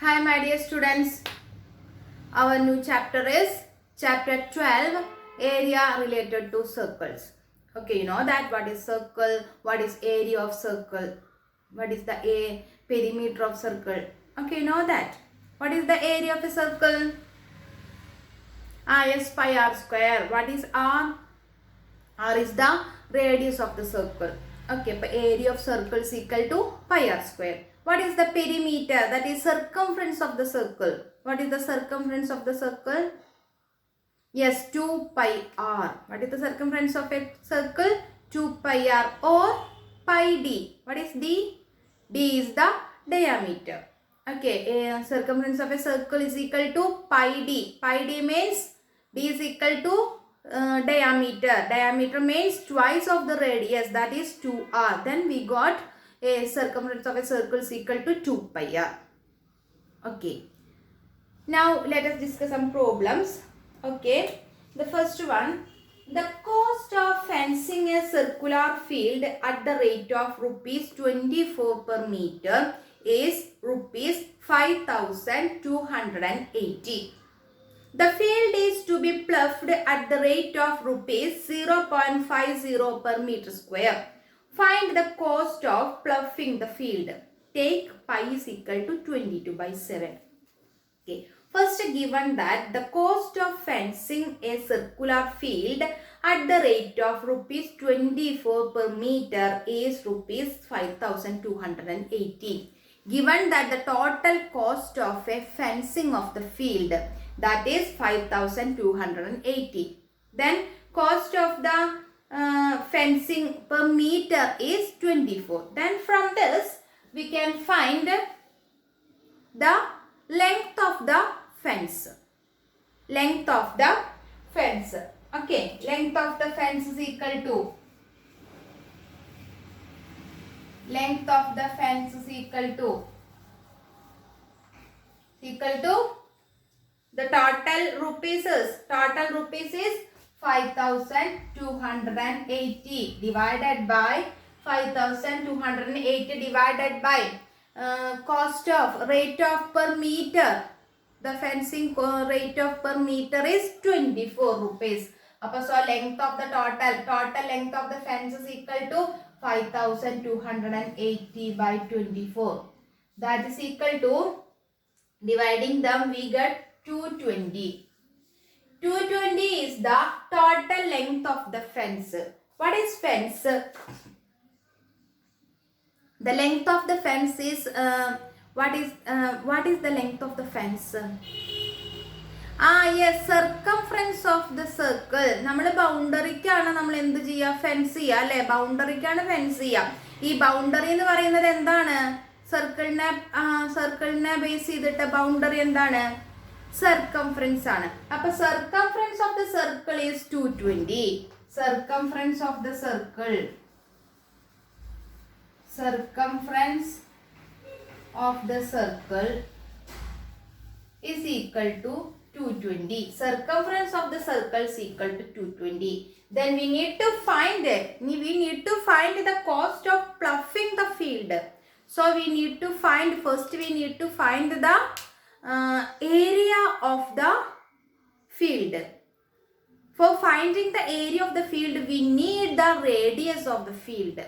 Hi my dear students, our new chapter is chapter 12, area related to circles. Okay, you know that what is circle, what is area of circle, what is the perimeter of circle. Okay, you know that. What is the area of a circle? Yes, pi r square. What is r? R is the radius of the circle. Okay, but area of circle is equal to pi r square. What is the perimeter? That is circumference of the circle. What is the circumference of the circle? Yes, 2 pi r. What is the circumference of a circle? 2 pi r or pi d. What is d? D is the diameter. Okay, circumference of a circle is equal to pi d. Pi d means d is equal to diameter. Diameter means twice of the radius, that is 2r. Then we got a circumference of a circle is equal to 2 pi r. Okay. Now let us discuss some problems. Okay. The first one. The cost of fencing a circular field at the rate of rupees 24 per meter is rupees 5280. The field is to be ploughed at the rate of rupees 0.50 per meter square. Find the cost of ploughing the field. Take pi is equal to 22/7. Okay. First, given that the cost of fencing a circular field at the rate of rupees 24 per meter is rupees 5280. Given that the total cost of a fencing of the field, that is 5280. Then cost of the fencing per meter is 24. Then from this we can find the length of the fence. Length of the fence. Okay, length of the fence is equal to the total rupees is 5280 divided by 5280 divided by cost of rate of per meter. The fencing rate of per meter is 24 rupees. So length of the total length of the fence is equal to 5280 by 24. That is equal to, dividing them we get 220. 220 is the total length of the fence. What is fence? The length of the fence is what is the length of the fence? Yes, circumference of the circle. നമ്മൾ ബൗണ്ടറിക്കാണ് നമ്മൾ എന്ത് ചെയ്യുക, fence ചെയ്യുക അല്ലെ, ബൗണ്ടറിക്കാണ് fence ചെയ്യുക. ഈ boundary എന്ന് പറയുന്നത് എന്താണ്? സർക്കിളിനെ ബേസ് ചെയ്തിട്ട് ബൗണ്ടറി എന്താണ്? സർക്കംഫറൻസ് ആണ്. അപ്പൊ circumference of the circle is 220. Circumference of the circle is equal to 220. Circumference of the circle is equal to 220. Then we need to find the cost of ploughing the field. So we need to find the area of the field. For finding the area of the field, we need the radius of the field.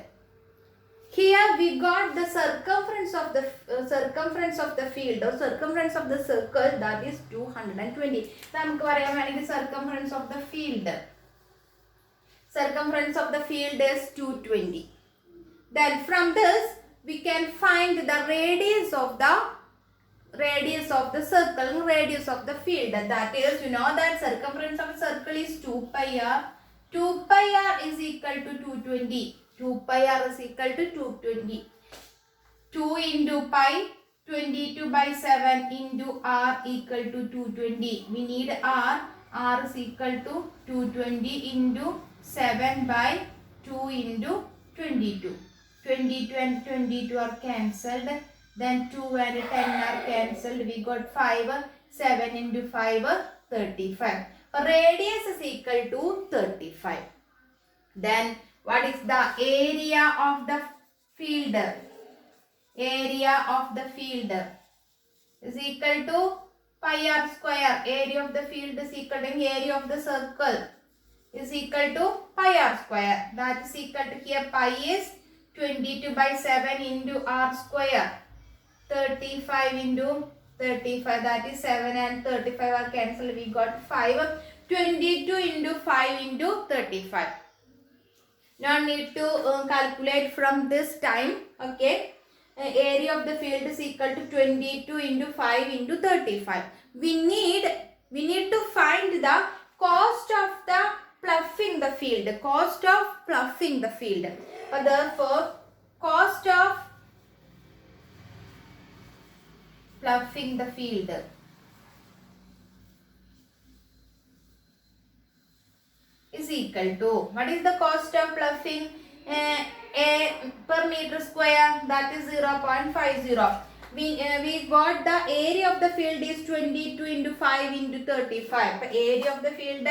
Here we got the circumference of the field or circumference of the circle, that is 220. നമുക്ക് പറയാൻ വേണമെങ്കിൽ circumference of the field is 220. Then from this we can find the radius of the circle, radius of the field. That is, you know that circumference of a circle is 2 pi r. 2 pi r is equal to 220. 2 pi r is equal to 220. 2 into pi, 22/7 into r equal to 220. We need r. R is equal to 220 into 7 by 2 into 22. 22 and 22 are cancelled. Then 2 and 10 are cancelled. We got 5. 7 into 5, 35. Radius is equal to 35. Then what is the area of the field? Area of the field is equal to pi r square. Area of the field is equal to area of the circle is equal to pi r square. That is equal to here pi is 22 by 7 into r square. 35 into 35, that is 7 and 35 are cancelled. We got 5. 22 into 5 into 35. Now need to calculate from this time. Okay. Area of the field is equal to 22 into 5 into 35. We need to find the cost of the ploughing the field. Cost of ploughing the field. Therefore, cost of ploughing the field is equal to, what is the cost of ploughing? A per meter square, that is 0.50. We got the area of the field is 22 into 5 into 35. Area of the field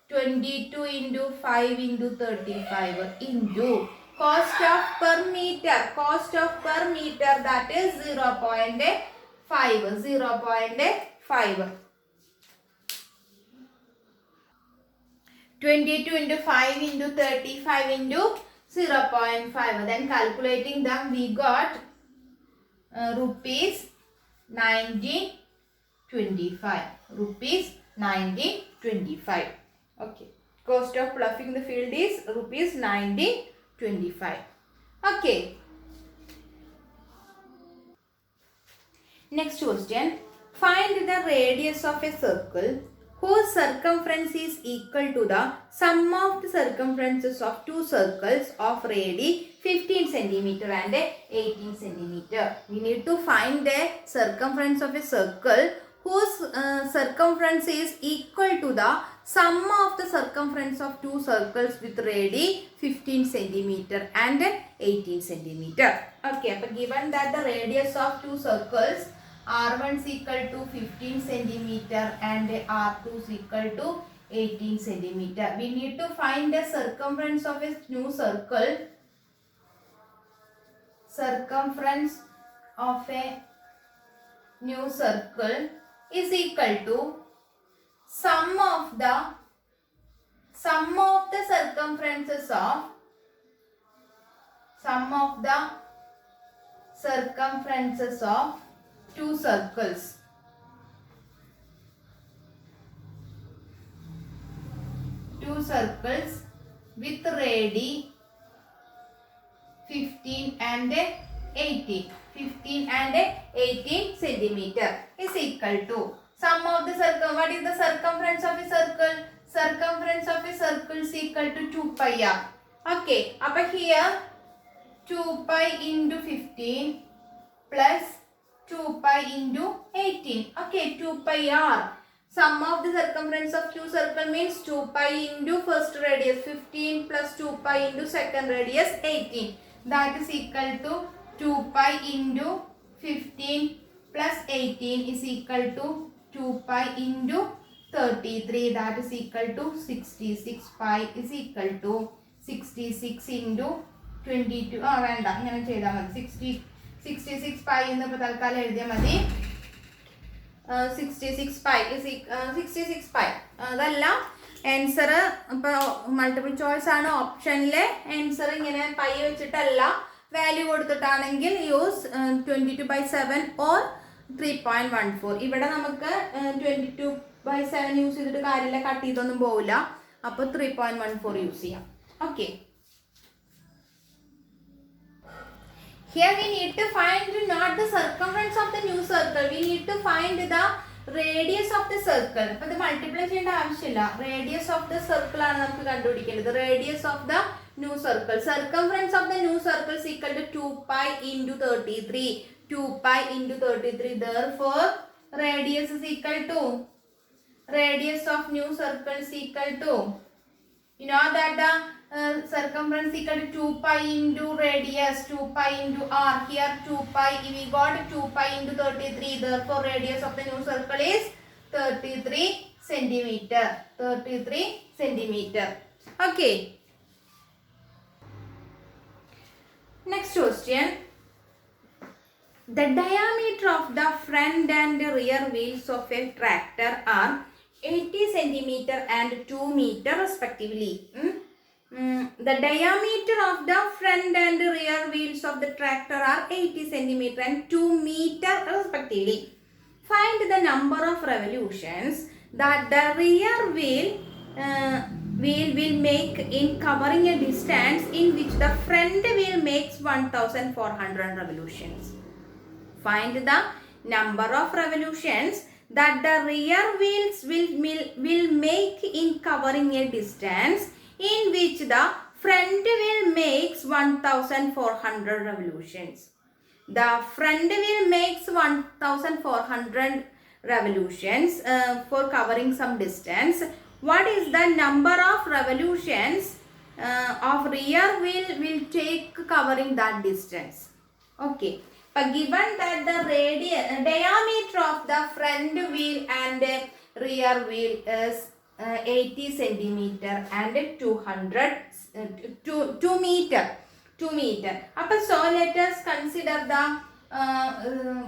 22 into 5 into 35 into cost of per meter. Cost of per meter, that is 0.5. 0.5. 22 into 5 into 35 into 0.5. Then calculating them, we got rupees 1925. Rupees 1925. Okay. Cost of ploughing the field is rupees 1925. Okay. Next question. Find the radius of a circle whose circumference is equal to the sum of the circumferences of two circles of radii 15 cm and 18 cm. We need to find the circumference of a circle whose circumference is equal to the sum of the circumference of two circles with radii 15 cm and 18 cm. Okay, but given that the radius of two circles R1 is equal to 15 centimeter and R2 is equal to 18 centimeter. We need to find the circumference of a new circle. Circumference of a new circle is equal to sum of the circumferences of two circles. Two circles with radii 15 and 18. 15 and 18 centimeter is equal to sum of the circle. What is the circumference of a circle? Circumference of a circle is equal to 2 pi r. Okay, up here 2 pi into 15 plus 2 pi into 18. Okay, 2 pi r. Sum of the circumference of two circle means 2 pi into first radius 15 plus 2 pi into second radius 18. That is equal to 2 pi into 15 plus 18 is equal to 2 pi into 33. That is equal to 66. Pi is equal to 66 into 22. വേണ്ട ഇങ്ങനെ ചെയ്താൽ മതി. 66 pi എന്ന് തൽക്കാലം എഴുതിയാൽ മതി. 66 pi is 66 pi. അതല്ല answer ഇപ്പോൾ മൾട്ടിപ്പിൾ ചോയ്സ് ആണ്. ഓപ്ഷനിലെ ആൻസർ ഇങ്ങനെ പൈ വെച്ചിട്ടല്ല വാല്യൂ കൊടുത്തിട്ടാണെങ്കിൽ യൂസ് 22/7 ഓർ 3.14. ഇവിടെ നമുക്ക് 22/7 യൂസ് ചെയ്തിട്ട് കാര്യമില്ല, കട്ട് ചെയ്തൊന്നും പോവില്ല. അപ്പോൾ 3.14 യൂസ് ചെയ്യാം. Okay, here we need to find not the circumference of the new circle, we need to find the radius of the circle. അപ്പോൾ ഇത് മൾട്ടിപ്ലൈ ചെയ്യേണ്ട ആവശ്യമില്ല. റേഡിയസ് ഓഫ് ദ സർക്കിൾ ആണ് നമുക്ക് കണ്ടുപിടിക്കേണ്ടത്. Radius of the new circle. Circumference of the new circle is equal to 2 pi into 33. 2 pi into 33. Therefore, radius is equal to, radius of new circle is equal to, you know that the circumference is equal to 2 pi into radius, 2 pi into r. Here 2 pi, we got 2 pi into 33. Therefore, radius of the new circle is 33 centimeter. 33 centimeter. Okay. Next question. The diameter of the front and rear wheels of a tractor are 80 centimeter and 2 meter respectively. The diameter of the front and rear wheels of the tractor are 80 centimeter and 2 meter respectively. Find the number of revolutions that the rear wheel will make in covering a distance in which the front wheel makes 1400 revolutions. Find the number of revolutions that the rear wheels will make in covering a distance in which the front wheel makes 1400 revolutions. The front wheel makes 1400 revolutions for covering some distance. What is the number of revolutions of rear wheel will take covering that distance? Okay. But given that the diameter of the front wheel and rear wheel is 80 centimeter and 2 meter. 2 meter. So let us consider the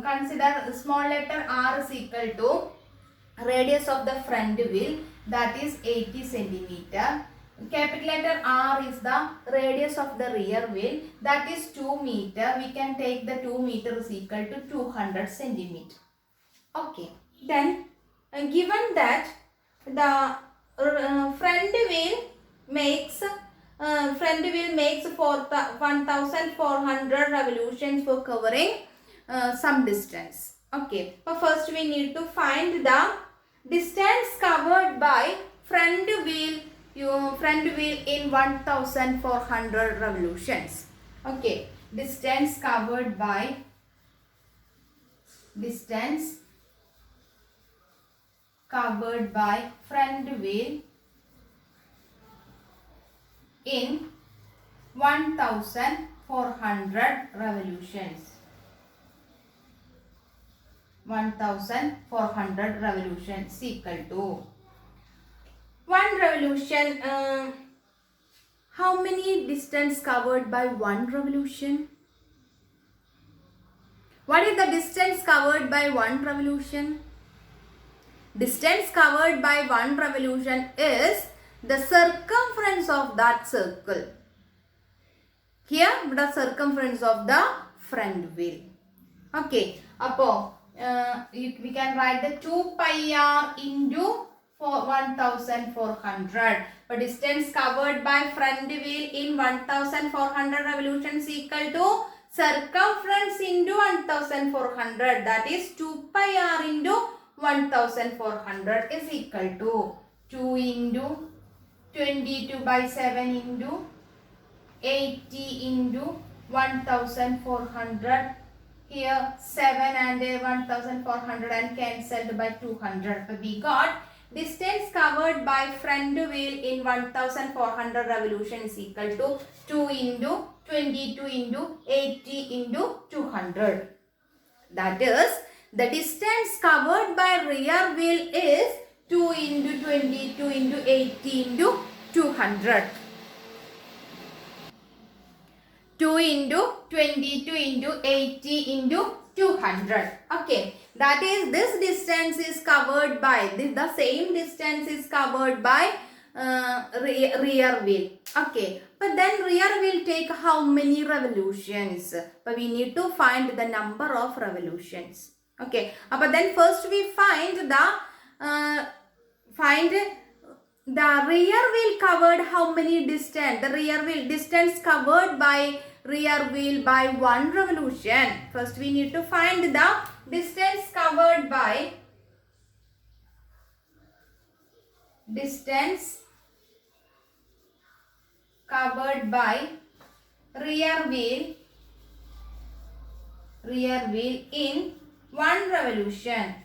consider small letter r is equal to radius of the front wheel, that is 80 centimeter. Capital letter R is the radius of the rear wheel, that is 2 meter. We can take the 2 meter is equal to 200 centimeter. Okay. Then given that the front wheel makes 1400 revolutions for covering some distance. Okay. But first we need to find the distance covered by front wheel in 1400 revolutions. Okay, distance covered by front wheel in 1400 revolutions. 1400 revolutions equal to one revolution. How many distance covered by one revolution? What is the distance covered by one revolution? Distance covered by one revolution is the circumference of that circle. Here the circumference of the front wheel. Okay. We can write the 2 pi r into 1400. But distance covered by front wheel in 1400 revolutions equal to circumference into 1400, that is 2 pi r into 1400 is equal to 2 into 22 by 7 into 80 into 1400. Here 7 and 1400 and cancelled by 200. So we got distance covered by front wheel in 1400 revolution is equal to 2 into 22 into 80 into 200. That is, the distance covered by rear wheel is 2 into 22 into 80 into 200. 2 into 22 into 80 into 200. Okay, that is, this distance is covered by the same distance is covered by rear wheel. Okay, but then rear wheel take how many revolutions? But we need to find the number of revolutions. Okay, but then first we find the rear wheel covered how many distance? The rear wheel distance covered by rear wheel by one revolution. First we need to find the distance covered by rear wheel in one revolution.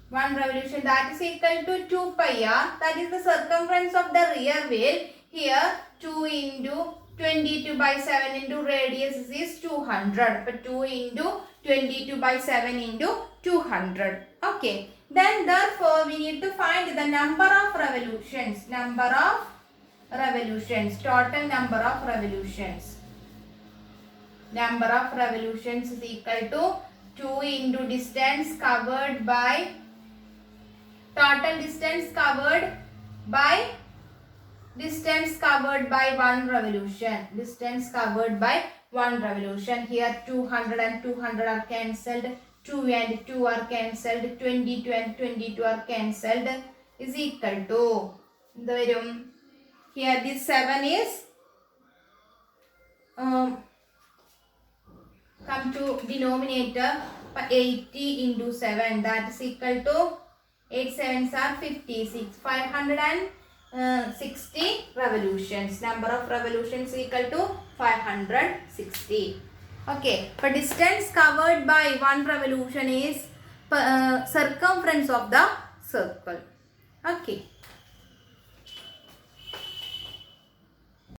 One revolution, that is equal to 2 pi r, that is the circumference of the rear wheel. Here 2 into 22 by 7 into radius is 200. But 2 into 22 by 7 into 200. Okay. Then therefore we need to find the number of revolutions. Total number of revolutions. Number of revolutions is equal to 2 into distance covered by total distance covered by one revolution. Distance covered by one revolution. Here 200 and 200 are cancelled. 2 and 2 are cancelled. 22 and 22 are cancelled. Is equal to the here this 7 is come to denominator 80 into 7, that is equal to 8 sevens are 56. 560 revolutions. Number of revolutions equal to 560. Okay, but distance covered by one revolution is circumference of the circle. Okay.